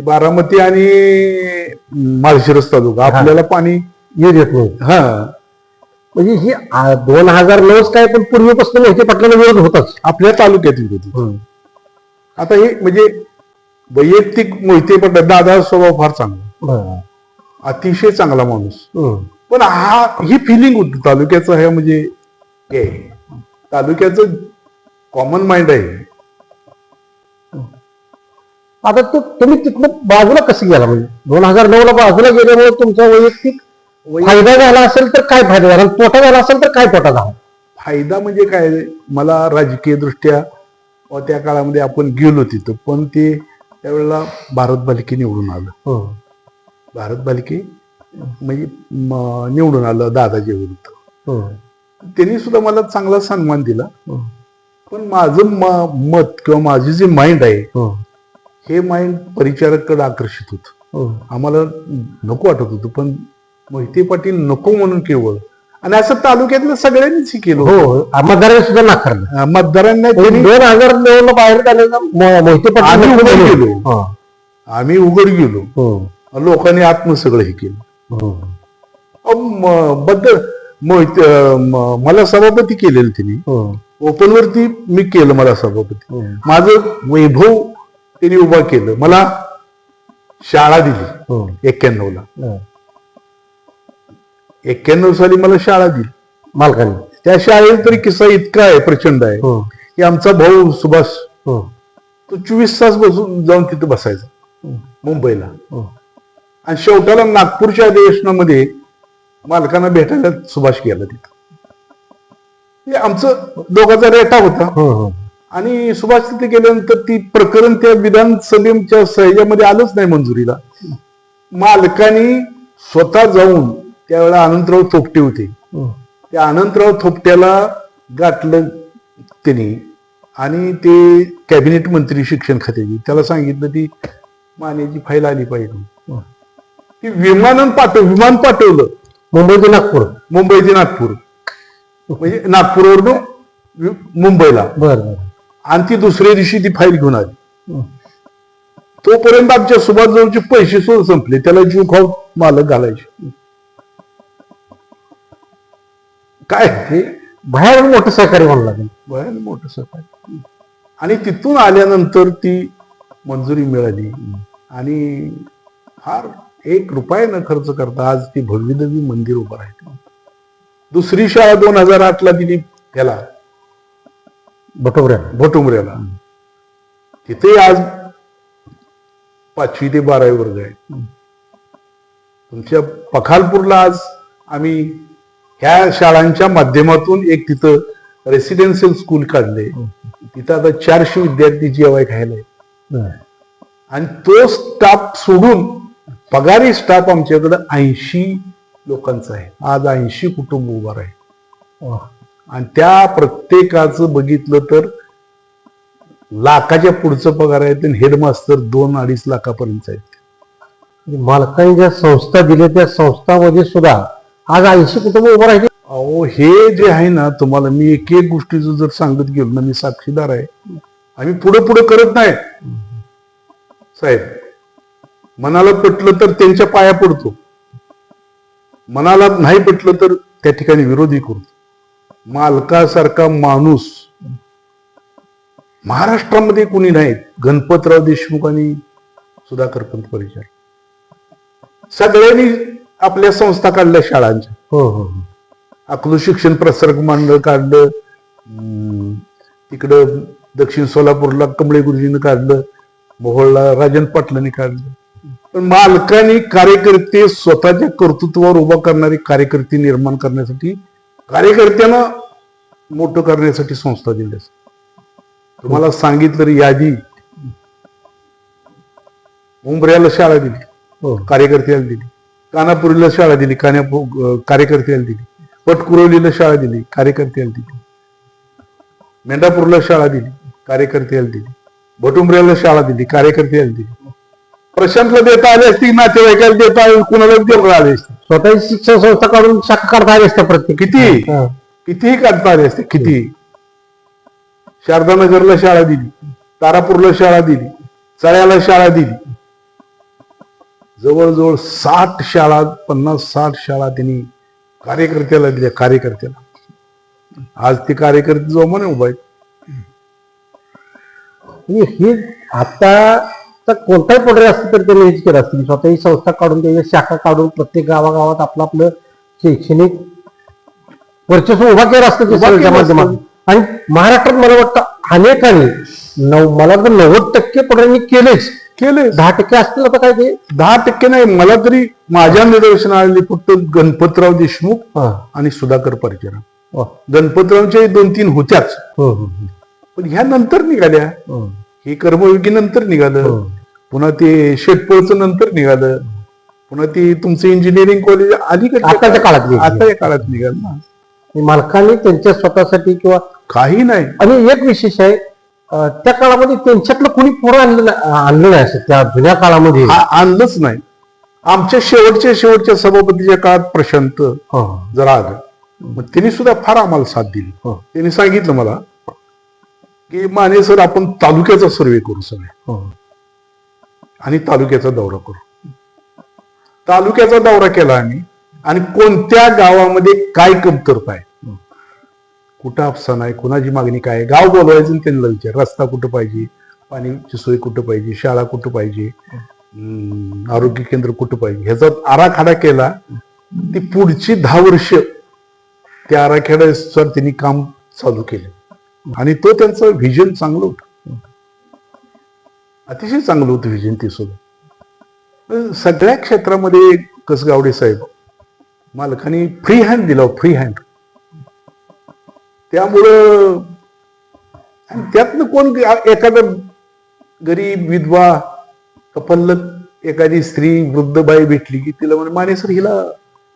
बारामती आणि माळशिरस तालुका आपल्याला पाणी येत नाही. हा म्हणजे ही 2009 काय पण पूर्वीपासून मोहिते पाटलांना विरोध होताच. आपल्या तालुक्यातील होती. आता हे म्हणजे वैयक्तिक मोहिते पाटील दादा स्वभाव फार चांगला, अतिशय चांगला माणूस. पण ही फिलिंग होती तालुक्याचं, हे म्हणजे हे तालुक्याचं कॉमन माइंड आहे. आता तुम्ही तिथनं बाजूला कसं गेला? म्हणजे 2009 बाजूला गेल्यामुळे तुमचा वैयक्तिक फायदा झाला असेल तर काय फायदा झाला, तोटा झाला असेल तर काय तोटा झाला? फायदा म्हणजे काय, मला राजकीय दृष्ट्या त्या काळामध्ये आपण गेलो तिथं, पण ते त्यावेळेला भारत बालिके निवडून आलं. भारत बालिके म्हणजे निवडून आलं दादाजी विरुद्ध. त्यांनी सुद्धा मला चांगला सन्मान दिला. पण माझं मत किंवा माझी जे माइंड आहे, हे माइंड परिचारककडे आकर्षित होत. आम्हाला नको वाटत होतं, पण मोहिते पाटील नको म्हणून केवळ, आणि असं तालुक्यातलं सगळ्यांनीच केलं. मतदारांनी सुद्धा नाकारलं. मतदारांना 2009 बाहेर मोहिते पाटील आम्ही उघड गेलो. लोकांनी आत्म सगळं हे केलं. मला सभापती केलेलं त्यांनी, ओपन वरती मी केलं मला सभापती. माझं वैभव त्यांनी उभा केलं. मला शाळा दिली 91ला. 91 साली मला शाळा दिली मालकांनी. त्या शाळेत तरी किस्सा इतका आहे, प्रचंड आहे, की आमचा भाऊ सुभाष तो 24 तास बसून जाऊन तिथं बसायचा मुंबईला. आणि शेवटाला नागपूरच्या अधिवेशनामध्ये मालकांना भेटायला सुभाष गेला तिथं. आमचं दोघांचा रेटा होता. आणि सुभाष तिथे गेल्यानंतर ती प्रकरण त्या विधानसभेच्या सहजामध्ये आलंच नाही मंजुरीला. मालकांनी स्वतः जाऊन, त्यावेळेला अनंतराव थोपटे होते, त्या अनंतराव थोपट्याला गाठलं त्यांनी, आणि ते कॅबिनेट मंत्री शिक्षण खात्याची, त्याला सांगितलं ती मान्याची फाईल आली पाहिजे. ती विमान पाठवलं मुंबई ते नागपूर, म्हणजे नागपूरवरून मुंबईला. आणि ती दुसऱ्या दिवशी ती फाईल घेऊन आली. तोपर्यंत आमच्या सुभाषजवळचे पैसे सुद्धा संपले. त्याला जीव खाऊ मालक घालायचे. काय हे बाहेर मोठं सहकार्य म्हणला, बाहेर मोठं सहकार्य. आणि तिथून आल्यानंतर ती मंजुरी मिळाली, आणि फार 1 रुपया न खर्च करता आज ती भव्यदिव्य मंदिर उभं राहिलं. दुसरी शाळा 2008ला दिली त्याला, भटुमऱ्याला. तिथे आज 5वी ते 12वी वर्ग आहे. तुमच्या पखालपूरला आज आम्ही ह्या शाळांच्या माध्यमातून एक तिथं रेसिडेन्शियल स्कूल काढले. तिथं आता 400 विद्यार्थी जेवाय खायला. आणि तो स्टाफ सोडून पगारी स्टाफ आमच्याकडे 80 लोकांचा आहे. आज 80 कुटुंब उभं आहे. आणि त्या प्रत्येकाचं बघितलं तर लाखाच्या पुढचं पगार आहे. हेडमास्तर 2-2.5 लाखापर्यंत आहेत. मालकांनी ज्या संस्था दिल्या त्या संस्थांमध्ये सुद्धा आज 80 कुटुंब उभं राहिले. अहो, हे जे आहे ना, तुम्हाला मी एक गोष्टीचं जर सांगत गेलो ना, मी साक्षीदार आहे. आम्ही पुढे करत नाही साहेब. मनाला पटलं तर त्यांच्या पाया पडतो, मनाला नाही पटलं तर त्या ठिकाणी विरोधी करतो. मालकासारखा माणूस महाराष्ट्रामध्ये कुणी नाही. गणपतराव देशमुख आणि सुधाकर पंत परिचार सगळ्यांनी आपल्या संस्था काढल्या शाळांच्या. अकलूज शिक्षण प्रसारक मंडळ काढलं, तिकडं दक्षिण सोलापूरला कमळे गुरुजीनं काढलं, मोहोळला राजन पाटलांनी काढलं. पण मालकांनी कार्यकर्ते स्वतःच्या कर्तृत्वावर उभा करणारे कार्यकर्ते निर्माण करण्यासाठी, कार्यकर्त्यांना मोठं करण्यासाठी संस्था दिल्या. तुम्हाला सांगितलं यादी, उंबऱ्याला शाळा दिली, कार्यकर्त्याला दिली. कानापुरीला शाळा दिली, कार्यकर्त्याला दिली. पटकुरवलीला शाळा दिली, कार्यकर्त्याला दिली. मेंढापूरला शाळा दिली, कार्यकर्त्याला दिली. भटुंबऱ्याला शाळा दिली, कार्यकर्त्याला दिली. प्रशांतला देता आले असती, नातेवाईकाला देता कुणाला देता आले असते. स्वतःची शिक्षण संस्था काढून शाखा काढता आली असते प्रत्येक. कितीही काढता आले असते, किती. शारदानगरला शाळा दिली, तारापूरला शाळा दिली, चळ्याला शाळा दिली. जवळजवळ 60 शाळा 50-60 शाळा त्यांनी कार्यकर्त्याला दिल्या. कार्यकर्त्याला आज ते कार्यकर्ते जोमाने उभा आहेत. हे आता कोणताही पोटरे असतं तर त्यांनी हेच केलं असतं, स्वतःही संस्था काढून त्याच्या शाखा काढून प्रत्येक गावागावात आपलं आपलं शैक्षणिक वर्चस्व उभा केलं असतं ते सगळ्या माध्यमातून. आणि महाराष्ट्रात मला वाटतं अनेकांनी मला तर 90% पोटऱ्यांनी केलेच. 10% असतील आता काय ते 10% नाही. मला तरी माझ्या निदर्शनास आलेली फक्त गणपतराव देशमुख आणि सुधाकर परचेराव. गणपतरावच्या 2-3 होत्याच, पण ह्या नंतर निघाल्या. हे कर्मयोगी नंतर निघालं, पुन्हा ते शेटपळचं नंतर निघालं, पुन्हा ते तुमचं इंजिनिअरिंग कॉलेज आताच्या काळात निघालं ना. मालकांनी त्यांच्या स्वतःसाठी किंवा काही नाही. आणि एक विशेष आहे, त्या काळामध्ये त्यांच्यातलं कुणी पुढं आणलं नाही असं त्या जुन्या काळामध्ये आणलंच नाही. आमच्या शेवटच्या सभापतीच्या काळात प्रशांत जरा आलं, मग त्यांनी सुद्धा फार आम्हाला साथ दिली. त्यांनी सांगितलं मला की माने सर आपण तालुक्याचा सर्वे करू सगळे आणि तालुक्याचा दौरा करू. तालुक्याचा दौरा केला आम्ही, आणि कोणत्या गावामध्ये काय कमतरता आहे, कुठं अफसान आहे, कुणाची मागणी काय आहे, गाव बोलवायचं आणि त्यांना विचार, रस्ता कुठं पाहिजे, पाण्याची सोय कुठं पाहिजे, शाळा कुठं पाहिजे, आरोग्य केंद्र कुठं पाहिजे, ह्याचा आराखडा केला. ती पुढची 10 वर्ष त्या आराखड्यानुसार त्यांनी काम चालू केलं, आणि तो त्यांचं व्हिजन चांगलं होतं, अतिशय चांगलं होतं व्हिजन ते सुद्धा. सगळ्या क्षेत्रामध्ये कसगावडे साहेब मालकाने फ्री हँड दिला, फ्री हँड. त्यामुळं त्यातनं कोण एखादा गरीब विधवा कपल्लक एखादी स्त्री वृद्ध बाई भेटली की तिला म्हणे माने सर हिला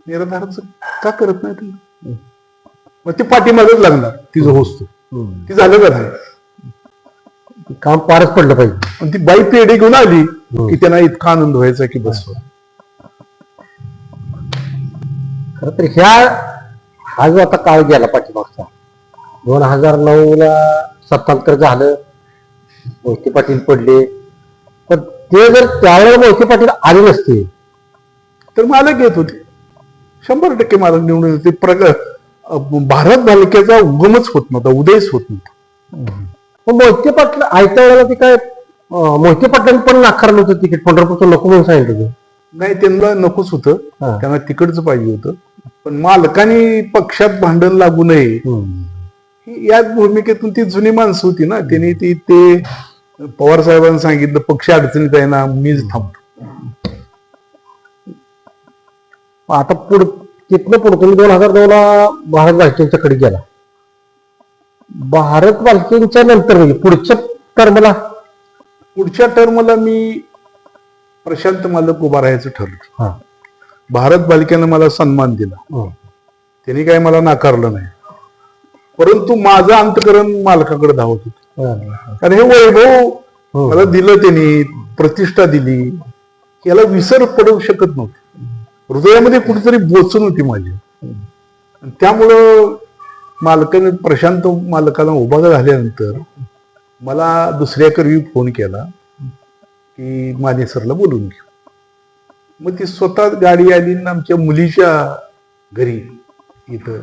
निराधारच का करत नाही तुम्ही, मग ते पाठीमागच लागणार तिचं होस्त. ती झालं का नाही, काम पारच पडलं पाहिजे. आणि ती बाई पेढे घेऊन आली की त्यांना इतका आनंद व्हायचा की बस. खर तर हा जो आता काळ गेला पाठीमागचा 2009 सत्तांतर झालं, मोहिते पाटील पडले, पण ते जर त्यावेळेला मोहिते पाटील आले नसते तर मालक येत होते, 100% मालक निवडून येते. भारत बालिकेचा उगमच होत नव्हता, उदयच होत नव्हता. पण मोहिते पाटील आयत्या वेळेला ते काय मोहिते पाटलांनी पण नाकारलं होतं तिकीट, पंढरपूरचं नको म्हणून सांगितलं होतं. नाही, त्यांना नकोच होतं, त्यांना तिकडचं पाहिजे होतं, पण मालकाने पक्षात भांडण लागू नये याच भूमिकेतून ती जुनी माणसं होती ना. त्यांनी ते पवार साहेबांनी सांगितलं पक्ष अडचणीत आहे ना, मीच थांबतो. आता तिथनं पुढे तुम्ही 2009 भारत बालकेंच्याकडे गेला. भारत बालकेंच्या नंतर म्हणजे पुढच्या टर्मला मी प्रशांत मालक उभा राहायचं ठरलं. भारत बालिकेनं मला सन्मान दिला, त्यांनी काय मला नाकारलं नाही, परंतु माझं अंतकरण मालकाकडे धावत होतं. कारण हे वैभव मला दिलं, त्यांनी प्रतिष्ठा दिली, याला विसर पडू शकत नव्हतं. हृदयामध्ये कुठेतरी बोचून होती माझी. त्यामुळं मालकाने प्रशांत मालकाला उभा झाल्यानंतर मला दुसऱ्याकरवी फोन केला की माने सरला बोलून घेऊ. मग ती स्वतः गाडी आली, आमच्या मुलीच्या घरी इथं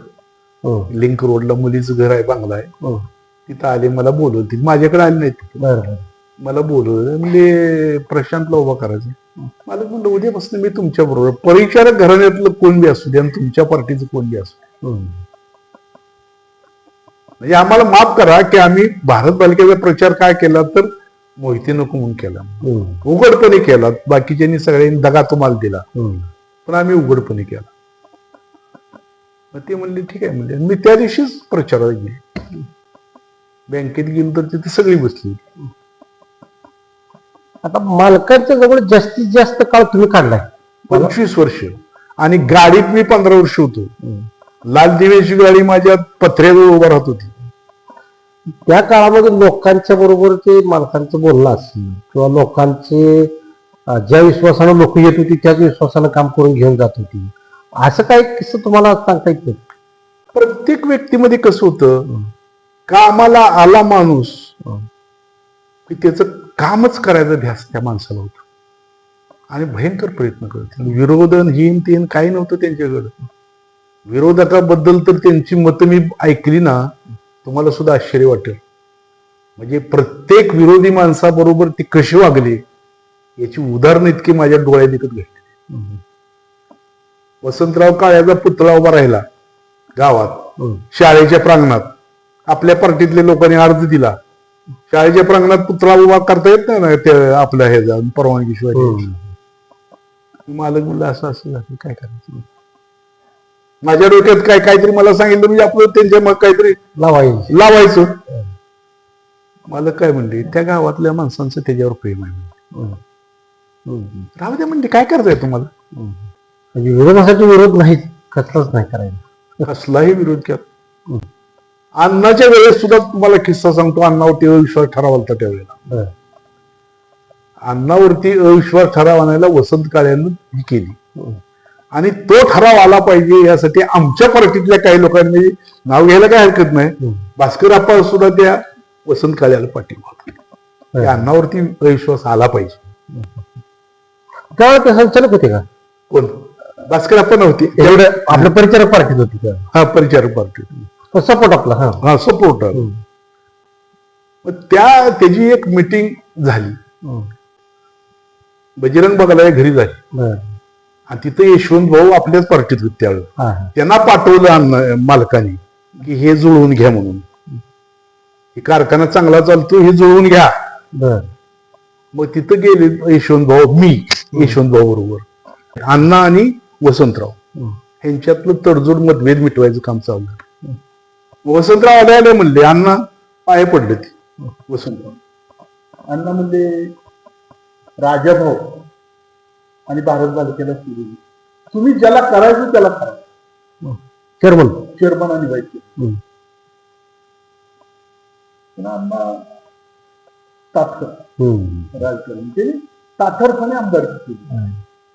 लिंक रोडला मुलीचं घर आहे, बंगला आहे, तिथं आले, मला बोलवतील. माझ्याकडे आले नाहीत, मला बोलवलं. म्हणजे प्रशांतला उभा करायचं. मला म्हणलं उद्यापासून मी तुमच्या बरोबर, परिचारक घराण्यातलं कोण बी असू दे आणि तुमच्या पार्टीचं कोण बी असू दे, म्हणजे आम्हाला माफ करा की आम्ही भारत बालिकेचा प्रचार काय केला तर मोहिते नको म्हणून केला, उघडपणे केला. बाकीच्यांनी सगळ्यांनी दगा तुम्हाला दिला, पण आम्ही उघडपणे केला. मग ते म्हणले ठीक आहे. म्हणजे मी त्या दिवशीच प्रचाराला गेले. बँकेत गेलो तर तिथे सगळी बसली. आता मालकांच्या जवळ जास्तीत जास्त काळ तुम्ही काढलाय 25 वर्ष, आणि गाडीत मी 15 वर्ष होतो. लाल दिव्याची गाडी माझ्या पत्र्यावर उभा राहत होती. त्या काळामध्ये लोकांच्या बरोबर ते मालकांचं बोलणं असेल किंवा लोकांचे ज्या विश्वासानं लोक येत होती त्याच विश्वासानं काम करून घेऊन जात होती, असं काही किस्सा तुम्हाला सांगता येत? प्रत्येक व्यक्तीमध्ये कसं होतं, कामाला आला माणूस की त्याचं कामच करायचं ध्यास त्या माणसाला होतं. आणि भयंकर प्रयत्न करतील. विरोधन हीन तीन काही नव्हतं त्यांच्याकडं. विरोधकाबद्दल तर त्यांची मतं मी ऐकली ना, तुम्हाला सुद्धा आश्चर्य वाटेल. म्हणजे प्रत्येक विरोधी माणसाबरोबर ती कशी वागली याची उदाहरणं इतकी माझ्या डोळ्यात विकत घेतली. वसंतराव काळ्याचा पुतळा उभा राहिला गावात शाळेच्या प्रांगणात. आपल्या पार्टीतल्या लोकांनी अर्ज दिला, शाळेच्या प्रांगणात पुतळा उभा करता येत नाही ना ते आपल्या हे जाऊन परवानगी शिवाय. मालक म्हणलं असं असं झालं, काय करायचं. माझ्या डोक्यात काहीतरी मला सांगितलं म्हणजे आपलं त्यांच्या मग काहीतरी लावायचं. मला काय म्हणले, त्या गावातल्या माणसांचं त्याच्यावर प्रेम आहे. राहू द्या म्हणले, काय करताय तुम्हाला. म्हणजे विरोधासाठी विरोध नाही, कसलाच नाही करायला, कसलाही विरोध केला. अण्णाच्या वेळेस सुद्धा तुम्हाला किस्सा सांगतो. अण्णावरती अविश्वास ठराव आलता त्यावेळेला. अण्णावरती अविश्वास ठराव आणायला वसंत काळ्यानं ही केली आणि तो ठराव आला पाहिजे यासाठी आमच्या पार्टीतल्या काही लोकांनी, म्हणजे नाव घ्यायला काय हरकत नाही, भास्कर आप्पा सुद्धा त्या वसंत काळ्याला पाठिंबा होता. अण्णावरती अविश्वास आला पाहिजे. त्यावेळेला ते संचालक होते का कोण? भास्कर आप्पा नव्हते, एवढं आपल्या परिचारक पार्टीत होती का? हा, परिचारक पार्टी. सपोर्ट आपला. हा, सपोर्ट. त्याची एक मिटिंग झाली, बजरंग बघायला घरी झाली आणि तिथे यशवंत भाऊ आपल्याच पार्टीत होते त्यावेळेस. त्यांना पाठवलं मालकाने की हे जुळवून घ्या म्हणून, हे कारखाना चांगला चालतो, हे जुळवून घ्या. मग तिथं गेले यशवंत भाऊ, मी यशवंत भाऊ बरोबर, अण्णा आणि वसंतराव यांच्यातलं तडजोड मतभेद मिटवायचं काम चाललं. वसंतराव आले म्हणले, अण्णा पाय पडले ते. वसंतराव अण्णा म्हणले, राजाभाऊ आणि भारत बालकेला सुरू, तुम्ही ज्याला करायचं त्याला करा. चेअरमन आणि व्हाईस चेअरमन. अण्णा तात्कर राजकारण ते ताठरपणे आमदारकी केली,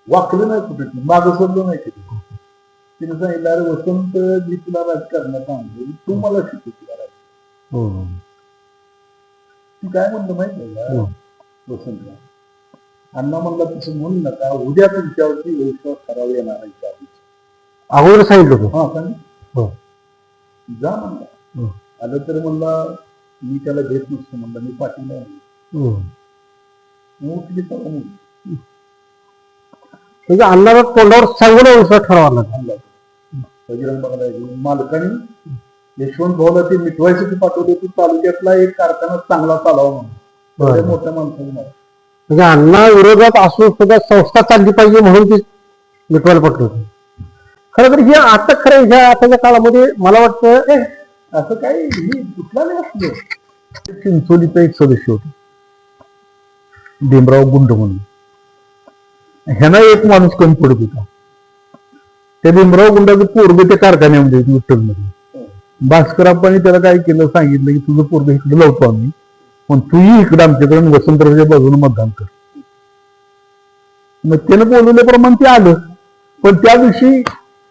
वाकलं नाही कुठे, मागं सरलं नाही केलं. तिने सांगितलं, अरे वसंत, मी तुला राजकारणात आणले, तू मला शिकव तुला राजकारण. ती काय म्हणलं माहिती आहे का वसंतराव? अण्णा म्हणला, तसं म्हणू नका, उद्या तुमच्यावरती विश्वास ठराव येणार आहे. अगोदर सांगितलं होतं. हा, सांगितलं. जा म्हणला. आलं तर म्हणला, मी त्याला घेत नसतो म्हणलं, मी पाठीला उठली तर म्हणजे अण्णाला तोंडावर सांगून विश्वास ठरवला. बजरंग बघायला मालकाने यशवंत भाऊला ते मिटवायचं ते पाठवले, की तालुक्यातला एक कारखाना चांगला चालावा म्हणून मोठ्या माणसाने. म्हणजे अण्णा विरोधात असून सुद्धा संस्था चालली पाहिजे म्हणून ती मिटवायला पटलं होतं. खरं तर हे आता खरं ह्या आताच्या काळामध्ये मला वाटतं असं काही कुठला नाही असलं. चिंचोलीचा एक सदस्य होता भीमराव गुंड म्हणून, ह्यांना एक माणूस कमी पडत होता. त्या भीमराव गुंडाचं पोरग त्या कारखान्यामध्ये विठ्ठलमध्ये. भास्कराप्पांनी त्याला काय केलं, सांगितलं की तुझं पोरग इकडे लावतो आम्ही, पण तूही इकडे आमच्याकडे वसंतरावच्या बाजूने मतदान कर. मग त्यानं बोलवल्याप्रमाणे ते आलं, पण त्या दिवशी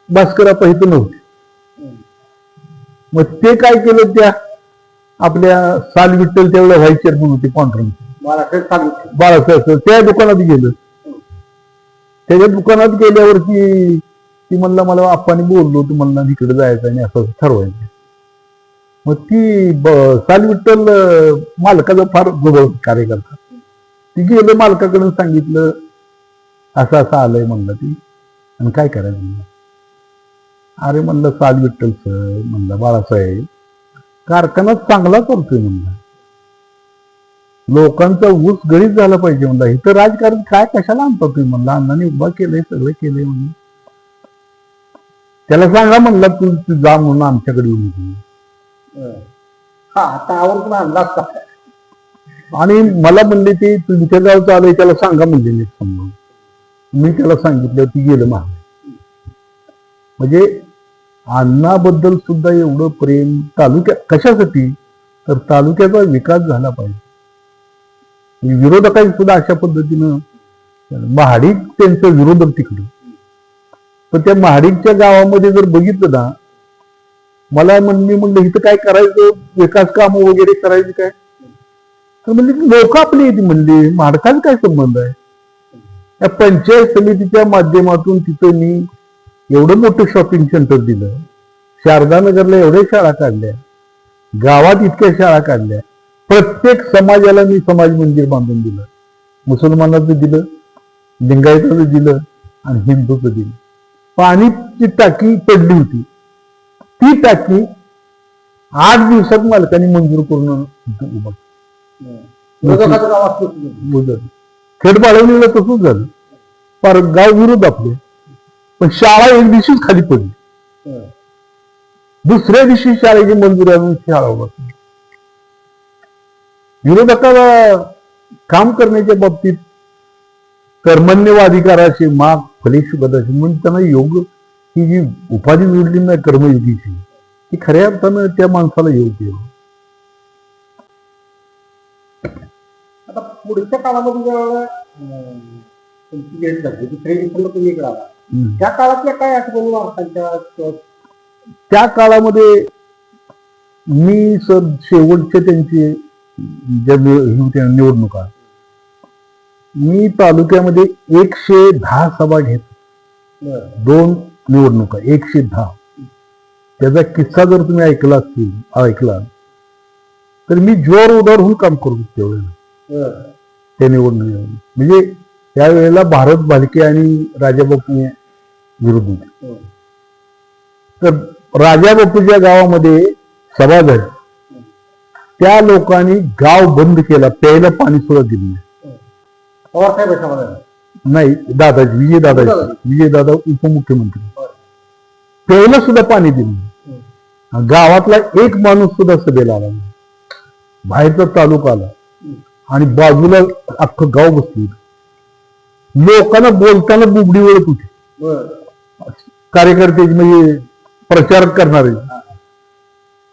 भास्कराप्पा इथं नव्हते. मग ते काय केलं, त्या आपल्या साल विठ्ठल त्यावेळेला व्हाईस चेअरमन होते पांढरंग बाळासाहेब, त्या दुकानात गेलं. त्याच्या दुकानात गेल्यावरती ती म्हणला, मला आप्पाने बोललो होतं म्हणला इकडे जायचं आणि असं ठरवायचं. मग ती साल विठ्ठल मालकाचा फार जवळ कार्यकर्ता, ती गेलं मालकाकडून सांगितलं, असं असं आलंय म्हणलं ती, आणि काय करायचं म्हणलं. अरे म्हणलं, साल विठ्ठल सर म्हणलं, बाळासाहेब कारखाना चांगला चालतोय म्हणला, लोकांचा ऊस गळीत झाला पाहिजे म्हणला, इथं राजकारण काय कशाला आणता तुम्ही म्हणला, अण्णांनी उभा केलंय, सगळं केलंय म्हणून. त्याला सांगा म्हणला, तू जा म्हणून आमच्याकडे येऊन. आता आवर्जून आणला असता. आणि मला म्हणले, ते तुमच्या गावचं आलंय त्याला सांगा म्हणले. समजून मी त्याला सांगितलं, ती गेलं महाग. म्हणजे अण्णाबद्दल सुद्धा एवढं प्रेम तालुक्या कशासाठी, तर तालुक्याचा विकास झाला पाहिजे. विरोधकांनी सुद्धा अशा पद्धतीनं महाडिक त्यांचं विरोधक तिकडं, पण त्या महाडिकच्या गावामध्ये जर बघितलं ना, मला मी म्हणलं इथं काय करायचं, विकास काम वगैरे करायचं काय, तर म्हणले लोक आपली येते म्हणले, महाडकाचा काय संबंध आहे. या पंचायत समितीच्या माध्यमातून तिथं मी एवढं मोठं शॉपिंग सेंटर दिलं, शारदानगरला एवढ्या शाळा काढल्या, गावात इतक्या शाळा काढल्या, प्रत्येक समाजाला मी समाज मंदिर बांधून दिलं, मुसलमानाचं दिलं, लिंगायताचं दिलं आणि हिंदूचं दिलं. पाणीची टाकी पडली होती, ती टाकी 8 दिवसात मालकाने मंजूर करून उभा खेड बाळवणीला तसंच झालं. फार गाव विरोध आपले, पण शाळा एक दिवशीच खाली पडली, दुसऱ्या दिवशी शाळेची मंजुरी आणून शाळा उभा केली. विरोधकाला काम करण्याच्या बाबतीत कर्मण्यवाधिकाराची माग फलेश बदाची म्हणून त्यांना योग ही जी उपाधी जोडली ना कर्मयोगीची, ती खऱ्या अर्थानं त्या माणसाला योग्य. आता पुढच्या काळामध्ये ज्यावेळेला तुमची भेट झाली, दुसऱ्या दिवसाला तुम्ही इकडे आला, त्या काळातल्या काय आठवणी माणसांच्या? त्या काळामध्ये मी सर शेवटच्या त्यांचे ज्या होत्या निवडणुका, मी तालुक्यामध्ये 110 सभा घेत, 2 निवडणुका 110. त्याचा किस्सा जर तुम्ही ऐकला तर मी जोर उदार होऊन काम करू त्यावेळेला त्या निवडणुकीमध्ये. म्हणजे त्यावेळेला भारत भालके आणि राजाबापू विरोध होते. तर राजाबापूच्या गावामध्ये सभा झाली, त्या लोकांनी गाव बंद केला, प्यायला पाणी सुद्धा दिलं नाही. नाही, दादाजी विजयदादा उपमुख्यमंत्री, प्यायला सुद्धा पाणी दिलं नाही. गावातला एक माणूस सुद्धा सभेला आला नाही. बाहेरचा तालुका आला आणि बाजूला अख्खं गाव बसलं. लोकांना बोलताना बुबडी वळत होती, कार्यकर्ते म्हणजे प्रचार करणारे.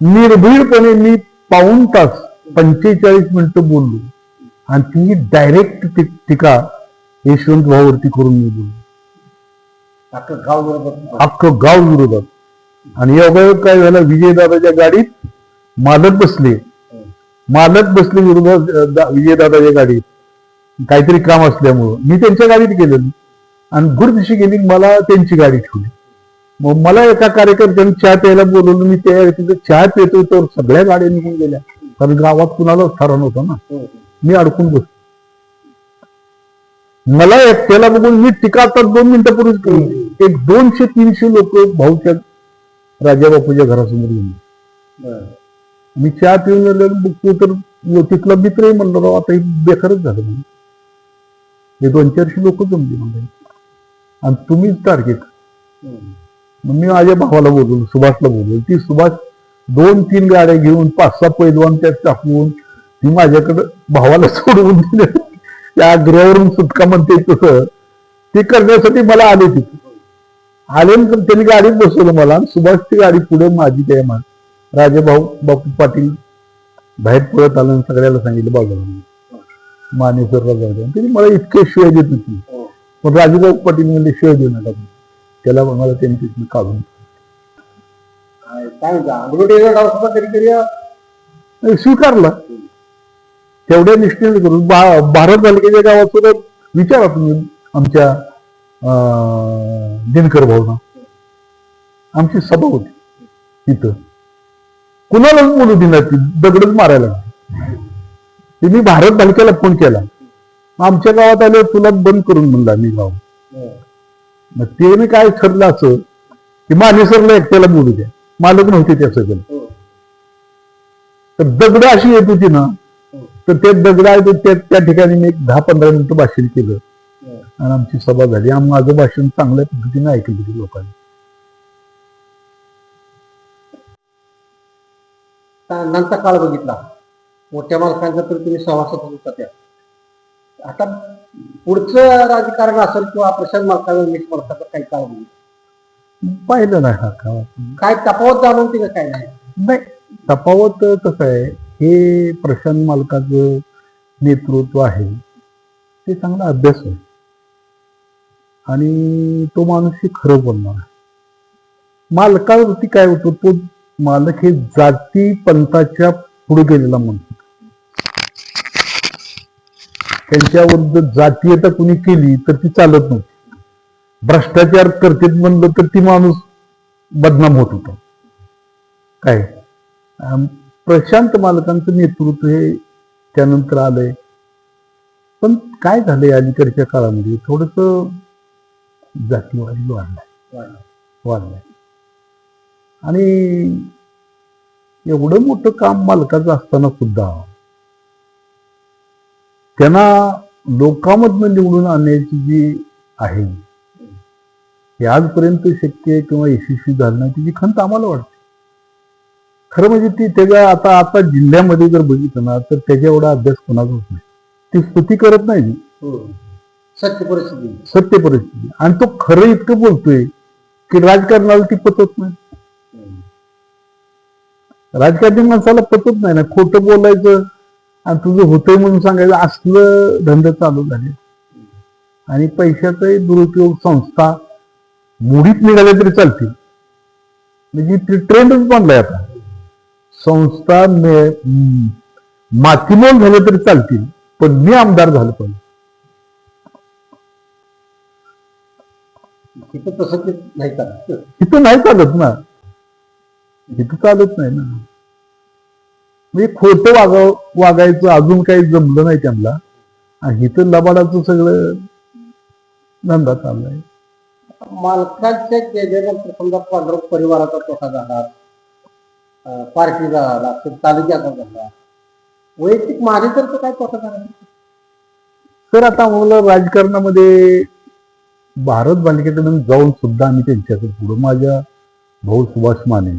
निर्भीडपणे मी पाऊण तास 45 मिनिटं बोललो आणि ती डायरेक्ट टीका यशवंत भावावरती करून मी बोललो, अख्खं गाव विरोधात. आणि योगायोग काय झालं, विजयदादाच्या गाडीत मालक बसले विरोधात, विजयदादाच्या गाडीत काहीतरी काम असल्यामुळं मी त्यांच्या गाडीत गेलेलो आणि गुडदिशी गेली, मला त्यांची गाडी ठेवली. मग मला एका कार्यकर्त्याने चहा प्यायला बोलवलं, मी त्या तिथं चहा पितोय तर सगळ्या गाड्या निघून गेल्या, कारण गावात कुणालाच ठरा नव्हता ना. मी अडकून बसलो. मला एकट्याला बघून मी टीका आता 2 मिनिटापूर्वीच केली. एक 200-300 लोक भाऊच्या राजाबापूच्या घरासमोर गेले. मी चहा पिऊन बघतो तर तिथला मित्रही म्हणलं, राव आता हे बेकारच झालं म्हणून, हे 200-400 लोक जमली म्हणजे, आणि तुम्हीच टार्गेट. मग मी माझ्या भावाला बोलवलं, सुभाषला बोलवलं. ती सुभाष 2-3 गाड्या घेऊन 5-6 पैलवान त्यात टाकून ती माझ्याकडं भावाला सोडवून दिले. त्या गृहावरून सुटका म्हणते तसं ते करण्यासाठी मला आले. तिथे आल्यानंतर त्यांनी गाडीत बसवलं मला, सुभाषची गाडी पुढे, माझी त्या राजाभाऊ बापू पाटील बाहेर पळत आलं आणि सगळ्याला सांगितलं बाजूला मानेसरला जाऊ. त्यांनी मला इतके शिवाय देत होती, पण राजाभाऊ पाटील म्हणजे शिवाय देऊ नका, त्याला मला त्यांनी तिथून काढून स्वीकारला. तेवढ्या निष्ठेने करून भारत बालिकेच्या गावात सुद्धा विचारा तुम्ही आमच्या दिनकर भाऊना, आमची सभा होती तिथं, कुणालाच बोलू दिला, ती दगडच मारायला लागली. मी भारत बालिकेला फोन केला, आमच्या गावात आले तुला बंद करून म्हणला मी गाव. मग ते काय ठरलं असं की मानेसरला एकट्याला बोलू द्या, मालक नव्हते त्या सगळं. तर दगड अशी येत होती ना, तर ते दगडा त्या ठिकाणी मी 10-15 मिनिटं भाषण केलं आणि आमची सभा झाली. आणि माझं भाषण चांगल्या पद्धतीने ऐकलं होती लोकांनी. नंतर काळ बघितला, मोठ्या मालकांचा तर तुम्ही सभासद होता त्या. आता पुढचं राजकारण असेल किंवा प्रशांत मालकांना मालकाचं काही काळ पाहिलं नाही. हा काय तफावत जाणवते का? काय नाही. तफावत कसं आहे, हे प्रशांत मालकाचं नेतृत्व आहे ते चांगला अभ्यास आहे आणि तो माणूस हे खरं बोलणार आहे. मालकावरती काय होतं, तो मालक हे जाती पंथाच्या पुढे गेलेला म्हणतो. त्यांच्यावर जातीयता कुणी केली तर ती चालत नव्हती. भ्रष्टाचार करतेत म्हणलं तर ती माणूस बदनाम होत होता. काय प्रशांत मालकांचं नेतृत्व हे त्यानंतर आलंय. पण काय झालंय अलीकडच्या काळामध्ये थोडस जातीवादी वाढलाय आणि एवढं मोठं काम मालकाचं असताना सुद्धा त्यांना लोकांमधनं निवडून आणण्याची जी आहे हे आजपर्यंत शक्य किंवा यशस्वी झालं नाही त्याची खंत आम्हाला वाटते. खरं म्हणजे ती त्याच्या आता जिल्ह्यामध्ये जर बघितलं ना तर त्याच्या एवढा अभ्यास कोणाचा होत नाही. ती स्तुती करत नाही, सत्य परिस्थिती आणि तो खरं इतकं बोलतोय की राजकारणाला ती पटत नाही. राजकारणी माणसाला पटत नाही ना, खोटं बोलायचं आणि तुझं होतंय म्हणून सांगायचं असलं धंदे चालू झाले आणि पैशाचाही दुरुपयोग संस्था मुडीत निघाले तरी चालतील. म्हणजे ती ट्रेंडच बनलाय आता. संस्था मातीमोल झालं तरी चालतील पण मी आमदार झालं पाहिजे. इथं नाही चालत ना, इथं चालत नाही ना. म्हणजे खोटं वागायचं अजून काही जमलं नाही त्यांना आणि इथं लबाडाचं सगळं धंदा चाललाय. मालकांच्या गेल्यानंतर समजा पांडुरंग परिवाराचा तोटा झाला, पार्टीचा झाला, तालुक्याचा झाला, वैयक्तिक महावितरणचा काय तोटा झाला? तर आता मला राजकारणामध्ये भारत बालिकेकडून जाऊन सुद्धा आम्ही त्यांच्याकडे पुढं माझ्या भाऊ सुभाष माने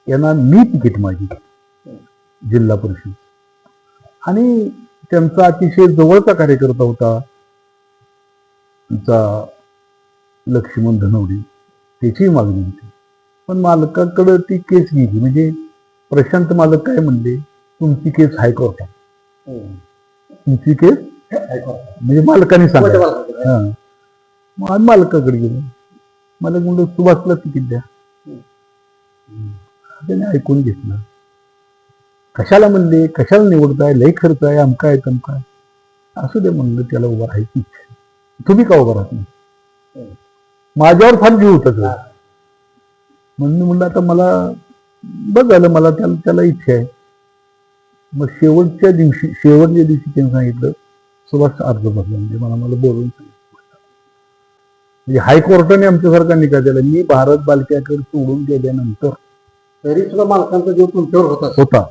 यांना मी तिकीट मागितलं जिल्हा परिषद आणि त्यांचा अतिशय जवळचा कार्यकर्ता होता त्यांचा लक्ष्मण धनवडे, त्याची मागणी होती. पण मालकाकडे ती केस गेली. म्हणजे प्रशांत मालक काय म्हणले, तुमची केस हायकोर्टात, तुमची केस म्हणजे मालकाने सांगितलं. मग मालकाकडे गेलो. मला म्हणलं सुभाषला तिकीट द्या. त्याने ऐकून घेतलं. कशाला म्हणले, कशाला निवडताय, लय खर्च आहे, आमका आहे तमका आहे. असू दे म्हणलं, त्याला उभा राहायची इच्छा. तुम्ही का उभा राहत नाही? माझ्यावर फार जीव होता म्हणून म्हणलं आता मला बस झालं, मला त्याला इच्छा आहे. मग शेवटच्या दिवशी त्यांनी सांगितलं सुभाष अर्ज भरला. म्हणजे मला बोलून सांगितलं. म्हणजे हायकोर्टाने आमच्यासारखा निकाल दिला. मी भारत बालक्याकडे सोडून गेल्यानंतर तरी सुद्धा मालकांचा जीव तुमच्यावर होता.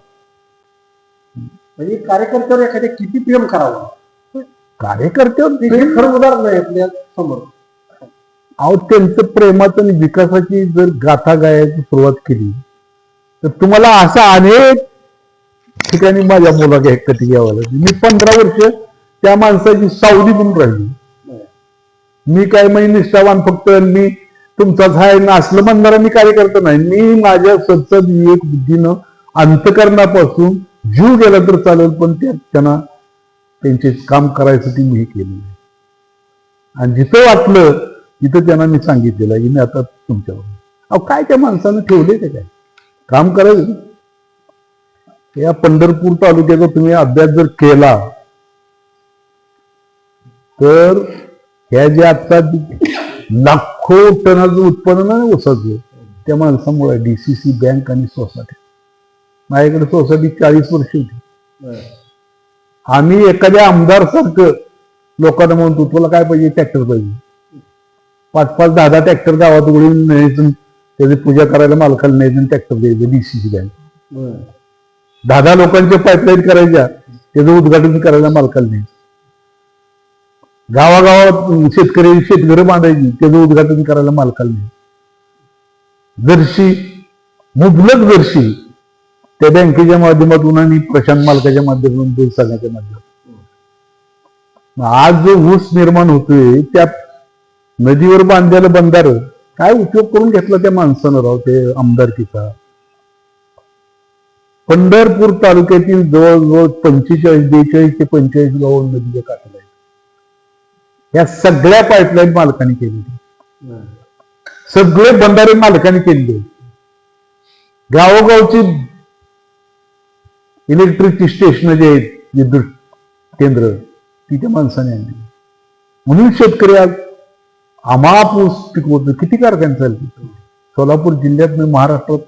म्हणजे कार्यकर्त्यावर एखाद्या किती प्रेम करावं, कार्यकर्त्यावर खरं उदाहरण नाही आपल्या समोर. अहो त्यांचं प्रेमाचं आणि विकासाची जर गाथा गायची सुरुवात केली तर तुम्हाला असं अनेक ठिकाणी माझ्या मुलाखती घ्यावं लागली. मी 15 वर्ष त्या माणसाची सावली बनून राहिली. मी काय म्हणजे निष्ठावान फक्त मी तुमचाच आहे ना असलं म्हणणारा मी कार्यकर्ता नाही. मी माझ्या सतत विवेक बुद्धीनं अंतकरणापासून जीव गेला तर चालेल पण त्यांना त्यांचे काम करायसाठी मी हे केलेलं आहे. आणि जिथं वाटलं तिथं त्यांना मी सांगितलेलं आहे की मी आता तुमच्यावर. अहो काय त्या माणसानं ठेवले ते काय काम करायचं. या पंढरपूर तालुक्याचा तुम्ही अभ्यास जर केला तर ह्या जे आता लाखो टनाचं उत्पादन आहे ऊसाचं त्या माणसामुळे DCC बँक आणि सोसायटी. माझ्याकडे सोसायटी 40 वर्ष होती. आम्ही एखाद्या आमदार सारखं लोकांना म्हणतो तुला काय पाहिजे, ट्रॅक्टर पाहिजे. 5-5, 10-10 ट्रॅक्टर गावात उघडून न्यायचं, त्याची पूजा करायला मालकाला न्यायचं, ट्रॅक्टर द्यायचं. DCC बँक 10-10 लोकांच्या पाईपलाईन करायच्या, त्याचं उद्घाटन करायला मालकाला न्यायचं. गावागावात शेतकरी बांधायची, त्याचं उद्घाटन करायला मालकाला न्यायचं. जर्शी मुबलक जर्शी त्या बँकेच्या माध्यमातून आणि प्रशांत मालकाच्या माध्यमातून, दूध सांगण्याच्या माध्यमातून. आज जो ऊस निर्माण होतोय त्या नदीवर बांधलेलं बंधार काय उपयोग करून घेतला त्या माणसानं राव ते आमदारकीचा. पंढरपूर तालुक्यातील जवळजवळ 45 ते 45 गाव नदीच्या काठाला आहेत. या सगळ्या पाईपलाईन मालकाने केलेली, सगळे बंधारे मालकाने केलेले. गावोगावची इलेक्ट्रिक स्टेशन जे आहेत, विद्युत केंद्र ती त्या माणसाने आणली. म्हणून शेतकरी आज आमाप ऊस पिकवतो. किती कारखाने चालतील सोलापूर जिल्ह्यात, महाराष्ट्रात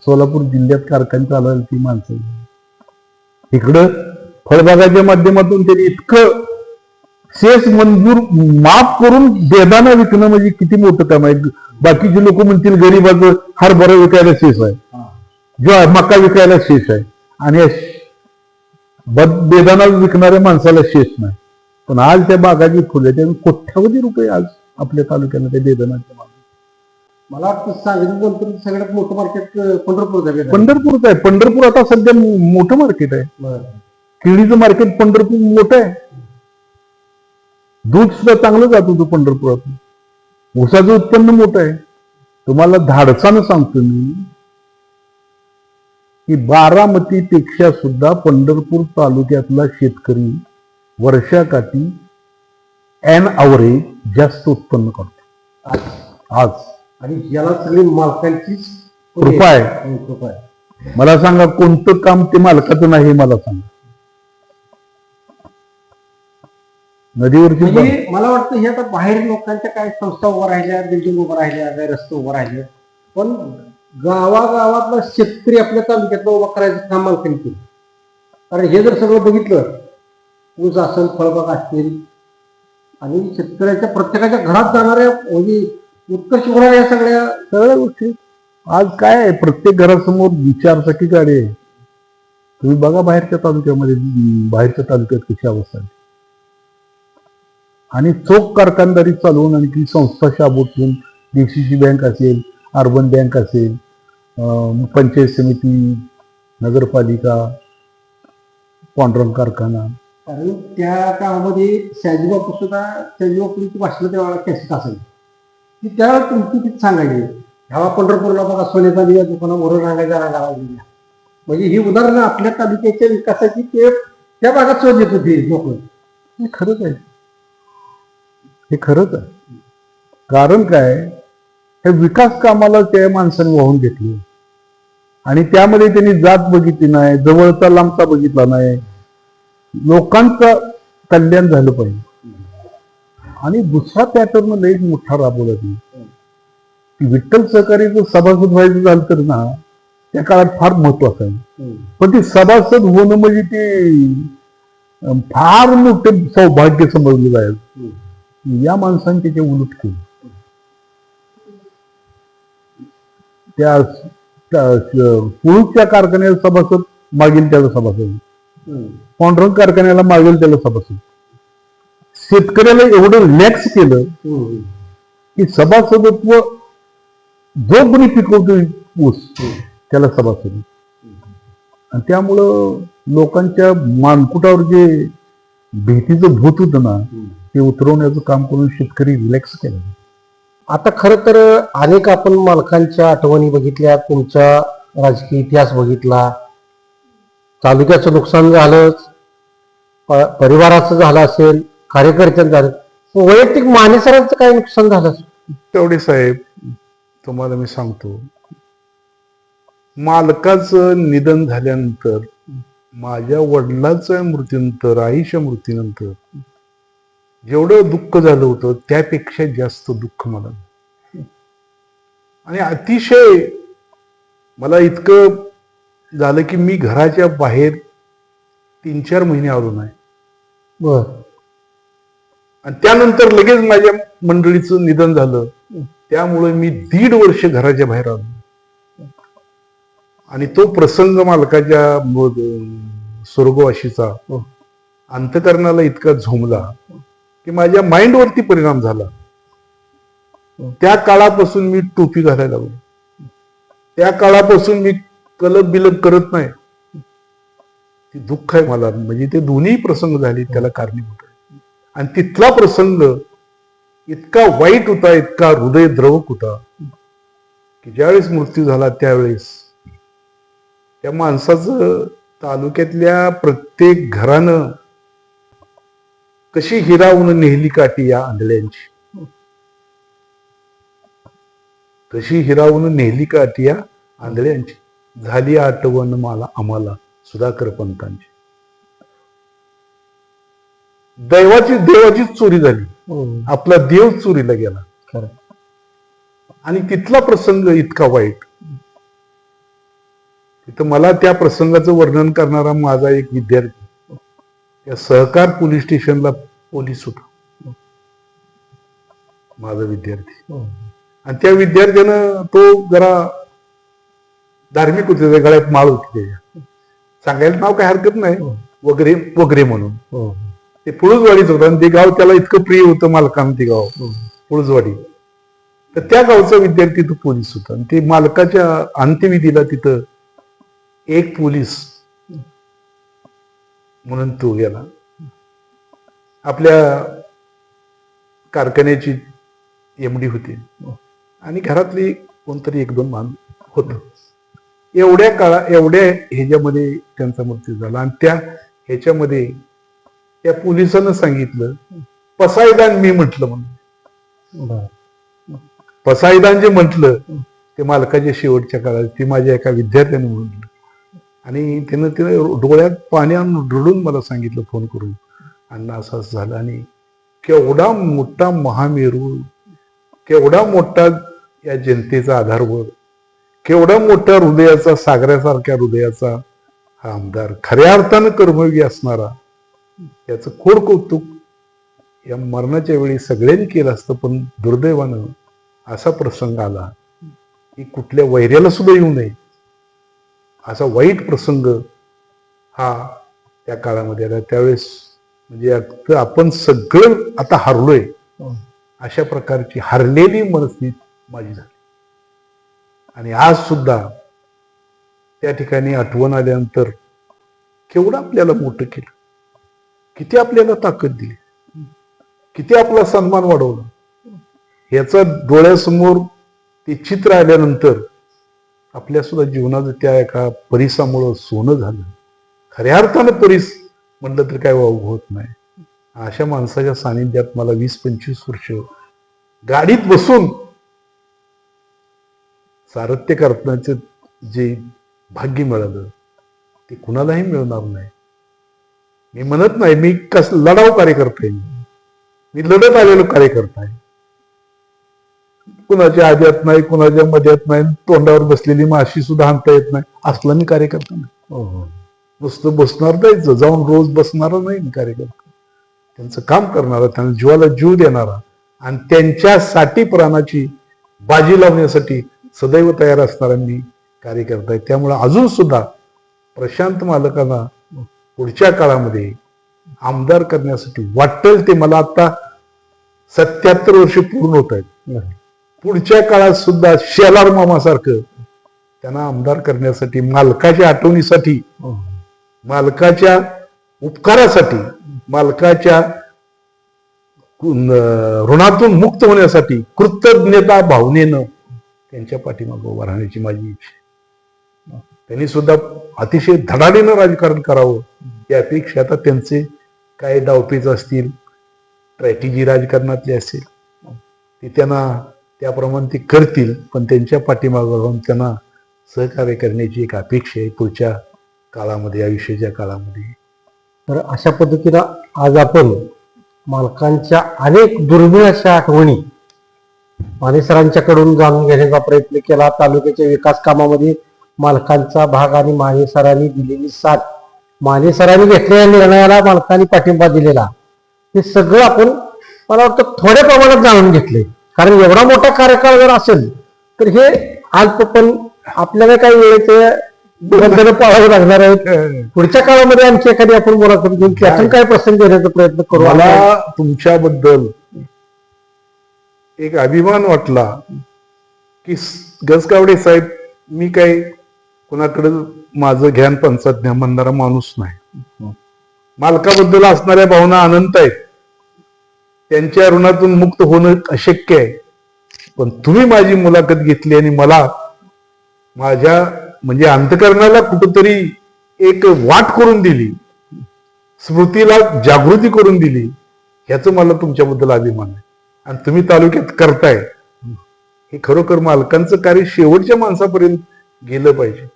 सोलापूर जिल्ह्यात कारखाने चालवायला ती माणसं. इकडं फळबागाच्या माध्यमातून त्यांनी इतकं सेस मंजूर माफ करून बेदाना विकणं म्हणजे किती मोठं काम आहे. बाकीचे लोक म्हणतील गरीबाचं हरभरा विकायला शेष आहे, जो मका विकायला शेष आहे, आणि बेदाना विकणाऱ्या माणसाला शेष नाही. पण आज त्या बागाची फुले त्या कोट्यावधी रुपये आज आपल्या तालुक्याला त्या बेदानाच्या मागे. मला वाटतं सांगली सगळ्यात मोठं मार्केट पंढरपूरचं आहे. पंढरपूरच आहे. पंढरपूर आता सध्या मोठं मार्केट आहे. केळीचं मार्केट पंढरपूर मोठं आहे. दूध सुद्धा चांगलं जात होतं पंढरपुरातून. ऊसाचं उत्पन्न मोठं आहे. तुम्हाला धाडसानं सांगतो मी की बारामतीपेक्षा सुद्धा पंढरपूर तालुक्यातला शेतकरी वर्षाकाठी ॲन ॲव्हरेज जास्त उत्पन्न करतो आज. आणि याला सगळी मालकांचीच कृपा आहे. मला सांगा कोणतं काम ते मालकाचं नाही, मला सांगा. नदीवरची मला वाटतं हे आता बाहेर लोकांच्या काय संस्था उभा राहिल्या, बिल्डिंग उभा राहिल्या, काय रस्ते उभा राहिले, पण गावागावातला शेतकरी आपल्या तालुक्यातला उभा करायचं काम मालकांनी केलं. कारण हे जर सगळं बघितलं, ऊस असेल, फळबाग असतील, आणि शेतकऱ्याच्या प्रत्येकाच्या घरात जाणाऱ्या म्हणजे उत्कर्ष होणाऱ्या सगळ्या गोष्टी आज काय आहे. प्रत्येक घरासमोर 4 चाकी गाडी आहे. तुम्ही बघा बाहेरच्या तालुक्यामध्ये, बाहेरच्या तालुक्यात कशी अवस्था आहे. आणि चोख कारखानदारी चालवून आणखी संस्था शाबूतून डीसीसी बँक असेल, अर्बन बँक असेल, पंचायत समिती, नगरपालिका, पांडुरंग कारखाना. कारण त्या काळामध्ये शहाजीबापू सुद्धा, शहाजीबापूंची भाषणं त्यावेळेला कॅसेट असायची की त्यावेळेला तुमची किती सांगायची. ह्याला पंढरपूरला बघा सोन्याचा दिव्या दुकानावर रांगायच्या रांगा लागलेल्या. म्हणजे ही उदाहरणं आपल्या तालुक्याच्या विकासाची ते त्या भागात शोध येत होती लोक. हे खरंच आहे. हे खरंच आहे. कारण काय, हे विकास कामाला त्या माणसाने वाहून घेतले आणि त्यामध्ये त्यांनी जात बघितली नाही, जवळचा लांबचा बघितला नाही. लोकांचं कल्याण झालं पाहिजे. आणि दुसरा पॅटर्न लई मोठा राबवला की विठ्ठल सहकारीचं सभासद व्हायचं झालं तर ना त्या काळात फार महत्वाचं आहे. पण ते सभासद होणं म्हणजे ते फार मोठे सौभाग्य समजलं जायचं. या माणसाने त्याचे उलट केले. त्या पुरुषच्या कारखान्याला सभासद मागील त्याला सभासद, पांडुरंग कारखान्याला मागेल त्याला सभासद. शेतकऱ्याला एवढं रिलॅक्स केलं की सभासदत्व जो कोणी पिकवतो ऊस त्याला सभासद. आणि त्यामुळं लोकांच्या मानकुटावर जे भीतीचं भूत होतं ना ते उतरवण्याचं काम करून शेतकरी रिलॅक्स केलं. आता खरं तर अनेक आपण मालकांच्या आठवणी बघितल्या, तुमचा राजकीय इतिहास बघितला, तालुक्याचं नुकसान झालं, परिवाराचं झालं असेल, कार्यकर्त्यांचं झालं, वैयक्तिक मानेसरांचं काय नुकसान झालं? तेवढे साहेब तुम्हाला मी सांगतो, मालकाचं निधन झाल्यानंतर, माझ्या वडिलांच्या मृत्यूनंतर, आईच्या मृत्यूनंतर जेवढं दुःख झालं होतं त्यापेक्षा जास्त दुःख मला. आणि अतिशय मला इतकं झालं की मी घराच्या बाहेर 3-4 महिने आलो नाही. बर. आणि त्यानंतर लगेच माझ्या मंडळीचं निधन झालं. त्यामुळे मी 1.5 वर्ष घराच्या बाहेर आलो. आणि तो प्रसंग मालकाच्या स्वर्गवाशीचा अंतकरणाला इतका झोंबला की माझ्या माइंडवरती परिणाम झाला. त्या काळापासून मी टोपी घालायला लागलो. त्या काळापासून मी कलब बिलब करत नाही. ते दुःख आहे मला. म्हणजे ते दोन्ही प्रसंग झाले त्याला कारणीभूत आहे. आणि तिथला प्रसंग इतका वाईट होता, इतका हृदयद्रवक होता की ज्यावेळेस मृत्यू झाला त्यावेळेस त्या माणसाचं तालुक्यातल्या प्रत्येक घरानं कशी हिरावून नेहली काठी या आंधळ्यांची, कशी हिरावून नेहली काठी या आंधळ्यांची, झाली आठवण आम्हाला सुधाकर पंतांची. देवाचीच चोरी झाली. आपला देव चोरीला गेला. खरं. आणि तिथला प्रसंग इतका वाईट. तिथं मला त्या प्रसंगाचं वर्णन करणारा माझा एक विद्यार्थी त्या सहकार पोलीस स्टेशनला पोलीस होता, माझा विद्यार्थी. आणि त्या विद्यार्थ्यानं तो जरा धार्मिक होते, त्याच्या गळ्यात माळ होती, त्याच्या सांगायला नाव काय हरकत नाही, वगैरे वगैरे म्हणून. ते पुळजवाडीच होतं आणि ते गाव त्याला इतकं प्रिय होतं मालकानं, ते गाव पुळजवाडी. तर त्या गावचा विद्यार्थी तो पोलीस होता. आणि ते मालकाच्या अंत्यविधीला तिथं एक पोलीस म्हणून तो गेला. आपल्या कारखान्याची एमडी होती आणि घरातली कोणतरी एक दोन मान होत. एवढ्या ह्याच्यामध्ये त्यांचा मृत्यू झाला. आणि त्या ह्याच्यामध्ये त्या पोलिसांना सांगितलं पसायदान मी म्हटलं म्हणून. पसायदान जे म्हटलं ते मालकाच्या शेवटच्या काळात ते माझ्या एका विद्यार्थ्याने म्हटलं. आणि त्यानं डोळ्यात पाणी आणून रडून मला सांगितलं फोन करून, अण्णा असं झालं. आणि केवढा मोठा महामेरू, केवढा मोठा या जनतेचा आधारवर, केवढा मोठा हृदयाचा, सागरासारख्या हृदयाचा हा आमदार, खऱ्या अर्थानं कर्मयोगी असणारा, याचं खोड कौतुक या मरणाच्या वेळी सगळ्यांनी केलं असतं. पण दुर्दैवानं असा प्रसंग आला की कुठल्या वैऱ्याला सुद्धा येऊ नये असा वाईट प्रसंग हा त्या काळामध्ये आला. त्यावेळेस म्हणजे आपण सगळं आता हरलोय अशा प्रकारची हरलेली मनस्थिती माझी झाली. आणि आज सुद्धा त्या ठिकाणी आठवण आल्यानंतर केवढं आपल्याला मोठं केलं, किती आपल्याला ताकद दिली, किती आपला सन्मान वाढवला, ह्याचा डोळ्यासमोर ते चित्र आल्यानंतर आपल्या सुद्धा जीवनाचं त्या एका परिसामुळं सोनं झालं. खऱ्या अर्थानं परिस म्हटलं तर काय वाव होत नाही. अशा माणसाच्या सानिध्यात मला 20-25 वर्ष गाडीत बसून सारथ्य करण्याचं जे भाग्य मिळालं ते कुणालाही मिळणार नाही. मी म्हणत नाही मी लढाऊ कार्यकर्ता आहे, मी लढत आलेलो कार्यकर्ता आहे. कुणाच्या आद्यात नाही, कुणाच्या मध्यात नाही, तोंडावर बसलेली माशी सुद्धा हाणता येत नाही असला मी कार्यकर्ता नाही. नुसतं बसणार जायचं, जाऊन रोज बसणारा नाही मी कार्यकर्ता. त्यांचं काम करणारा, त्यांना जीवाला जीव देणारा आणि त्यांच्यासाठी प्राणाची बाजी लावण्यासाठी सदैव तयार असणारा मी कार्यकर्ता आहे. त्यामुळे अजून सुद्धा प्रशांत मालकांना पुढच्या काळामध्ये आमदार करण्यासाठी वाटेल ते, मला आता 77 वर्ष पूर्ण होत आहेत, पुढच्या काळात सुद्धा शेलार मामासारखं त्यांना आमदार करण्यासाठी, मालकाच्या आठवणीसाठी, मालकाच्या उपकारासाठी, मालकाच्या ऋणातून मुक्त होण्यासाठी कृतज्ञता भावनेनं त्यांच्या पाठीमागं उभा राहण्याची माझी इच्छा. त्यांनी सुद्धा अतिशय धडाडीनं राजकारण करावं ही अपेक्षा. आता त्यांचे काय डावपेच असतील, स्ट्रॅटेजी राजकारणातली असेल, ते त्यांना त्याप्रमाणे ते करतील. पण त्यांच्या पाठीमागं राहून त्यांना सहकार्य करण्याची एक अपेक्षा आहे पुढच्या काळामध्ये, आयुष्याच्या काळामध्ये. तर अशा पद्धतीनं आज आपण मालकांच्या अनेक दुर्मिळ अशा आठवणी माने सरांच्याकडून जाणून घेण्याचा प्रयत्न केला. तालुक्याच्या विकास कामामध्ये मालकांचा भाग आणि माने सरांनी दिलेली साथ, माने सरांनी घेतलेल्या निर्णयाला मालकांनी पाठिंबा दिलेला, हे सगळं आपण मला वाटतं थोड्या प्रमाणात जाणून घेतले. कारण एवढा मोठा कार्यकाळ जर असेल तर हे आज पण आपल्याला काही वेळेचे बंधनं पाळावे लागणार आहेत. पुढच्या काळामध्ये आणखी एखादी आपण मुलाखत घेऊन त्यातून काय प्रसंग घेण्याचा प्रयत्न करू. मला तुमच्याबद्दल एक अभिमान वाटला की गजगावडे साहेब, मी काही कुणाकडे माझं ज्ञान पंचाज्ञा म्हणणारा माणूस नाही. मालकाबद्दल असणाऱ्या भावना अनंत आहेत, त्यांच्या ऋणातून मुक्त होणं अशक्य आहे. पण तुम्ही माझी मुलाखत घेतली आणि मला माझ्या म्हणजे अंतःकरणाला कुठंतरी एक वाट करून दिली, स्मृतीला जागृती करून दिली, ह्याचं मला तुमच्याबद्दल अभिमान आहे. आणि तुम्ही तालुक्यात करताय हे खरोखर मालकांचं कार्य शेवटच्या माणसापर्यंत गेलं पाहिजे.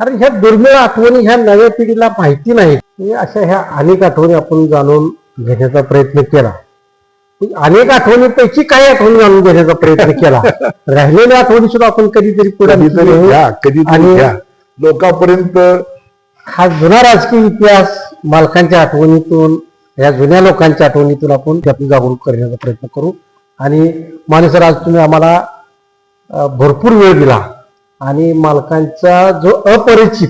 अरे ह्या दुर्मिळ आठवणी ह्या नव्या पिढीला माहिती नाहीत. म्हणजे अशा ह्या अनेक आठवणी आपण जाणून घेण्याचा प्रयत्न केला. अनेक आठवणीपैकी काही आठवणी जाणून घेण्याचा प्रयत्न केला. राहिलेल्या आठवणी सुद्धा आपण कधीतरी पुढे कधीतरी घ्या लोकांपर्यंत. हा जुना राजकीय इतिहास मालकांच्या आठवणीतून, या जुन्या लोकांच्या आठवणीतून आपण त्यातून जागरूक करण्याचा प्रयत्न करू. आणि माने सर, आज तुम्ही आम्हाला भरपूर वेळ दिला आणि मालकांचा जो अपरिचित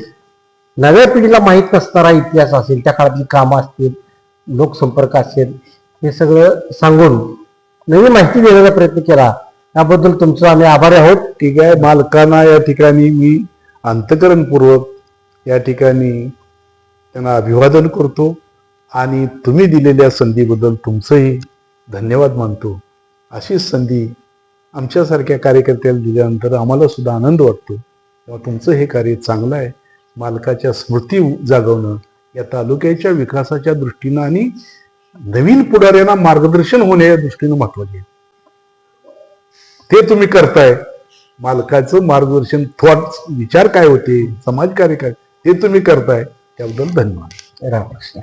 नव्या पिढीला माहीत नसणारा इतिहास असेल, त्या काळातली कामं असतील, लोकसंपर्क असेल, हे सगळं सांगून नवीन माहिती देण्याचा प्रयत्न केला. त्याबद्दल तुमचं आम्ही आभारी आहोत. ठीक आहे. मालकांना या ठिकाणी मी अंतःकरणपूर्वक या ठिकाणी त्यांना अभिवादन करतो आणि तुम्ही दिलेल्या संधीबद्दल तुमचंही धन्यवाद मानतो. अशीच संधी आमच्यासारख्या कार्यकर्त्याला दिल्यानंतर आम्हाला सुद्धा आनंद वाटतो. तेव्हा तुमचं हे कार्य चांगलं आहे. मालकाच्या स्मृती जागवणं या तालुक्याच्या विकासाच्या दृष्टीनं आणि नवीन पुढाऱ्यांना मार्गदर्शन होण्याच्या दृष्टीनं महत्वाचे आहे. ते तुम्ही करताय. मालकाचं मार्गदर्शन, थॉट्स, विचार काय होते, समाजकार्य काय, ते तुम्ही करताय, त्याबद्दल धन्यवाद. रामकृष्ण.